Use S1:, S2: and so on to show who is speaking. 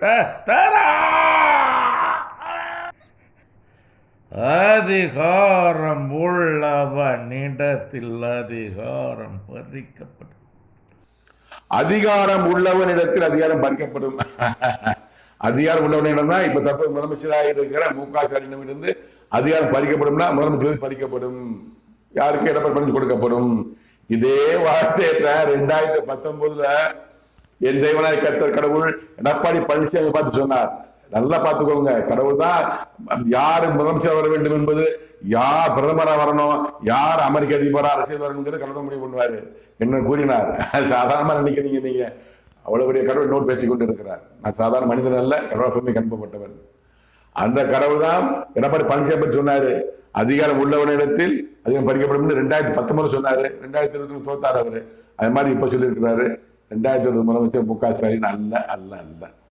S1: அதிகாரம் உள்ளவனிடத்தில் அதிகாரம் பறிக்கப்படும்.
S2: அதிகாரம் உள்ளவனிடத்தில் அதிகாரம் பறிக்கப்படும். அதிகாரம் உள்ளவனிடம் தான் இப்ப தற்போது முதலமைச்சராக இருக்கிற மு.க. ஸ்டாலினிடமிருந்து அதிகாரம் பறிக்கப்படும்னா முதலமைச்சர் பறிக்கப்படும், யாருக்கு எடப்பாடி பணிஞ்சு கொடுக்கப்படும். இதே வார்த்தையை 2019 என் தெய்வனாய் கர்த்தர் கடவுள் எடப்பாடி பழனிசாமி பார்த்து சொன்னார். நல்லா பார்த்துக்கோங்க, கடவுள் தான் யாரு முதலமைச்சர் வர வேண்டும் என்பது, யார் பிரதமரா வரணும், யார் அமெரிக்க அதிபரா அரசியல் வரணுங்கிறது கடவுள் முடிவு பண்ணுவாரு என்ன கூறினார். சாதாரணமா நினைக்கிறீங்க நீங்க, அவ்வளவு பெரிய கடவுள் நோட் பேசிக்கொண்டு இருக்கிறார். நான் சாதாரண மனிதன் அல்ல, கடவுள் அனுப்பப்பட்டவர். அந்த கடவுள் தான் எடப்பாடி பழனிசாமி சொன்னாரு, அதிகாரம் உள்ளவனிடத்தில் அதிகாரம் பறிக்கப்படும் 2019 சொன்னாரு. 2020 தோத்தார் அவரு. அது மாதிரி இப்ப சொல்லி இருக்கிறாரு 2020 முதலமைச்சர் மு.க. ஸ்டாலின் அல்ல அல்ல அல்ல.